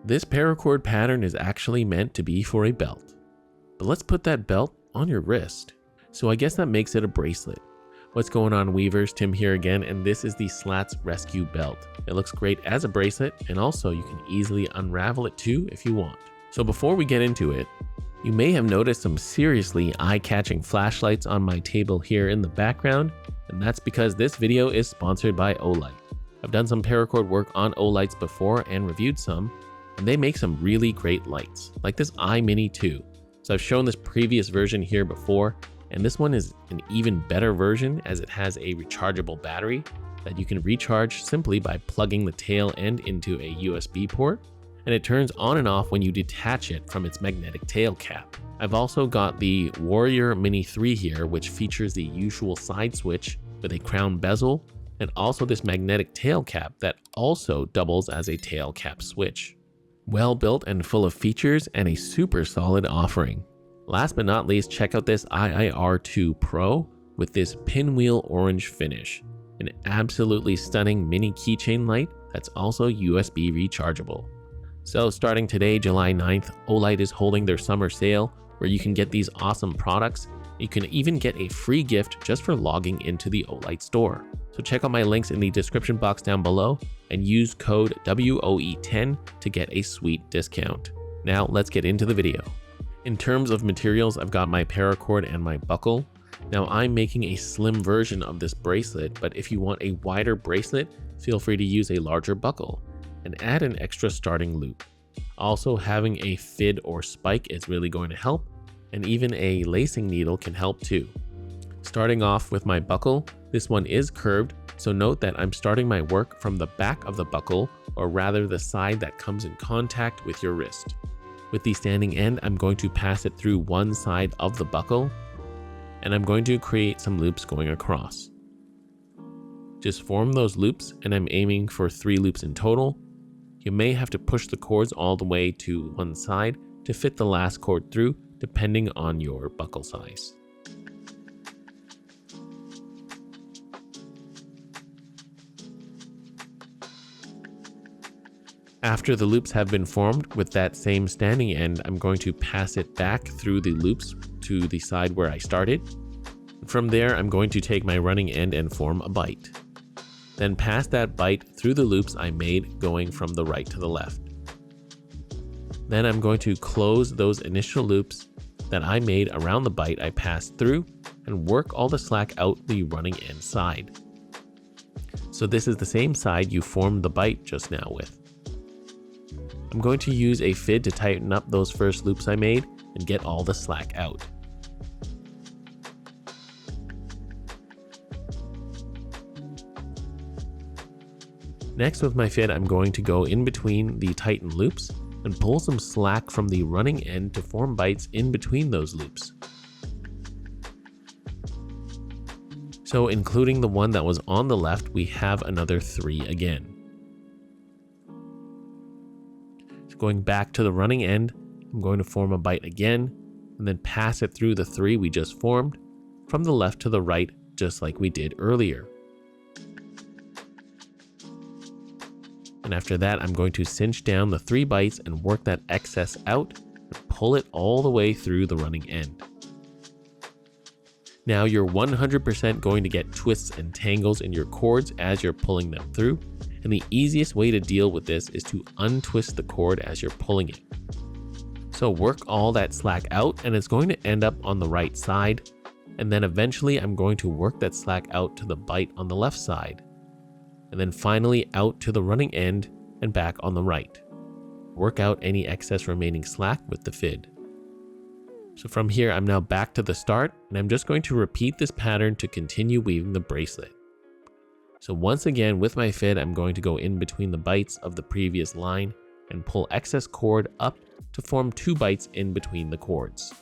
This paracord pattern is actually meant to be for a belt. But let's put that belt on your wrist. So I guess that makes it a bracelet. What's going on, weavers? Tim here again, and this is the Slatt's Rescue Belt. It looks great as a bracelet, and also you can easily unravel it too if you want. So before we get into it, you may have noticed some seriously eye-catching flashlights on my table here in the background, and that's because this video is sponsored by Olight. I've done some paracord work on Olights before and reviewed some, and they make some really great lights, like this iMini 2. So I've shown this previous version here before, and this one is an even better version as it has a rechargeable battery that you can recharge simply by plugging the tail end into a USB port, and it turns on and off when you detach it from its magnetic tail cap. I've also got the Warrior Mini 3 here, which features the usual side switch with a crown bezel, and also this magnetic tail cap that also doubles as a tail cap switch. Well built and full of features and a super solid offering. Last but not least, check out this IIR2 Pro with this pinwheel orange finish. An absolutely stunning mini keychain light that's also USB rechargeable. So starting today, July 9th, Olight is holding their summer sale where you can get these awesome products. You can even get a free gift just for logging into the Olight store. So check out my links in the description box down below and use code WOE10 to get a sweet discount. Now let's get into the video. In terms of materials, I've got my paracord and my buckle. Now I'm making a slim version of this bracelet, but if you want a wider bracelet, feel free to use a larger buckle and add an extra starting loop. Also, having a fid or spike is really going to help, and even a lacing needle can help too. Starting off with my buckle, this one is curved, so note that I'm starting my work from the back of the buckle, or rather the side that comes in contact with your wrist. With the standing end, I'm going to pass it through one side of the buckle, and I'm going to create some loops going across. Just form those loops, and I'm aiming for 3 loops in total. You may have to push the cords all the way to one side to fit the last cord through, depending on your buckle size. After the loops have been formed, with that same standing end, I'm going to pass it back through the loops to the side where I started. From there, I'm going to take my running end and form a bite. Then pass that bite through the loops I made going from the right to the left. Then I'm going to close those initial loops that I made around the bite I passed through and work all the slack out the running end side. So this is the same side you formed the bite just now with. I'm going to use a fid to tighten up those first loops I made and get all the slack out. Next, with my fid, I'm going to go in between the tightened loops and pull some slack from the running end to form bites in between those loops. So including the one that was on the left, we have another 3 again. Going back to the running end, I'm going to form a bite again and then pass it through the 3 we just formed from the left to the right, just like we did earlier. And after that, I'm going to cinch down the 3 bites and work that excess out and pull it all the way through the running end. Now you're 100% going to get twists and tangles in your cords as you're pulling them through. And the easiest way to deal with this is to untwist the cord as you're pulling it. So work all that slack out and it's going to end up on the right side. And then eventually I'm going to work that slack out to the bite on the left side. And then finally out to the running end and back on the right. Work out any excess remaining slack with the fid. So from here, I'm now back to the start and I'm just going to repeat this pattern to continue weaving the bracelet. So once again, with my fid, I'm going to go in between the bites of the previous line and pull excess cord up to form 2 bites in between the cords,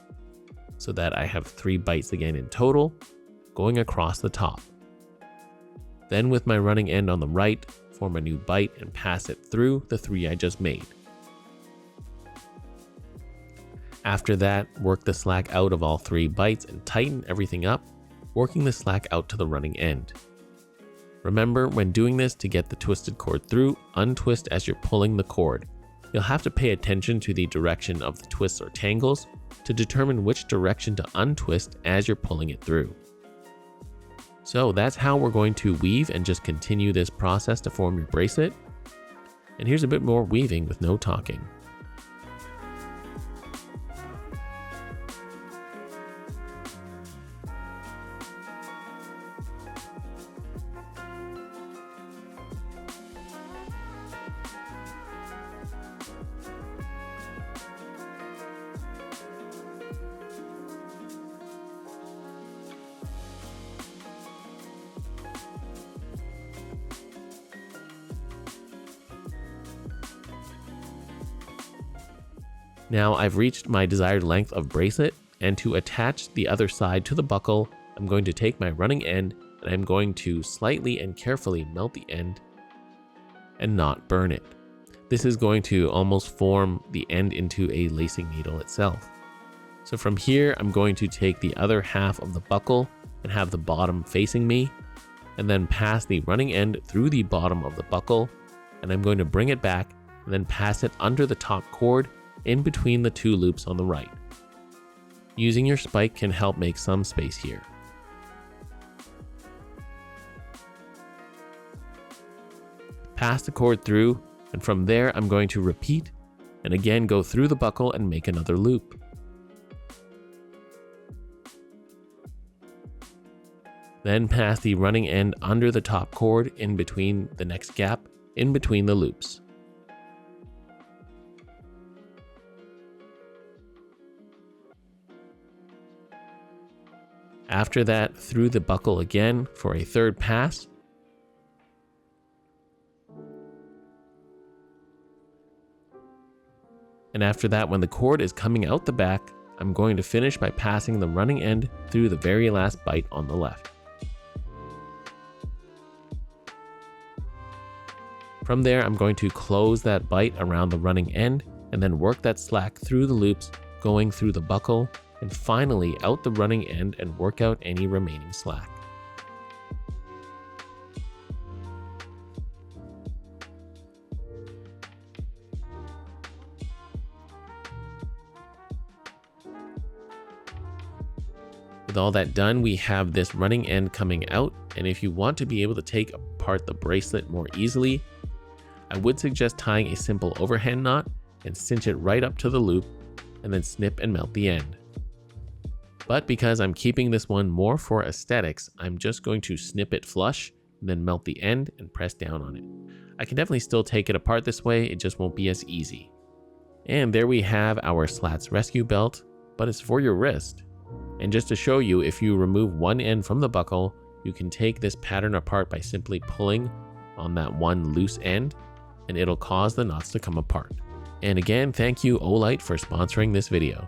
so that I have 3 bites again in total, going across the top. Then with my running end on the right, form a new bite and pass it through the 3 I just made. After that, work the slack out of all 3 bites and tighten everything up, working the slack out to the running end. Remember, when doing this, to get the twisted cord through, untwist as you're pulling the cord. You'll have to pay attention to the direction of the twists or tangles to determine which direction to untwist as you're pulling it through. So that's how we're going to weave and just continue this process to form your bracelet. And here's a bit more weaving with no talking. Now I've reached my desired length of bracelet, and to attach the other side to the buckle, I'm going to take my running end and I'm going to slightly and carefully melt the end and not burn it. This is going to almost form the end into a lacing needle itself. So from here, I'm going to take the other half of the buckle and have the bottom facing me, and then pass the running end through the bottom of the buckle, and I'm going to bring it back and then pass it under the top cord in between the two loops on the right. Using your spike can help make some space here. Pass the cord through, and from there I'm going to repeat and again go through the buckle and make another loop. Then pass the running end under the top cord in between the next gap in between the loops. After that, through the buckle again for a third pass. And after that, when the cord is coming out the back, I'm going to finish by passing the running end through the very last bite on the left. From there, I'm going to close that bite around the running end and then work that slack through the loops, going through the buckle, and finally out the running end and work out any remaining slack. With all that done, we have this running end coming out, and if you want to be able to take apart the bracelet more easily, I would suggest tying a simple overhand knot and cinch it right up to the loop, and then snip and melt the end. But because I'm keeping this one more for aesthetics, I'm just going to snip it flush, and then melt the end and press down on it. I can definitely still take it apart this way, it just won't be as easy. And there we have our Slatt's rescue belt, but it's for your wrist. And just to show you, if you remove one end from the buckle, you can take this pattern apart by simply pulling on that one loose end, and it'll cause the knots to come apart. And again, thank you Olight for sponsoring this video.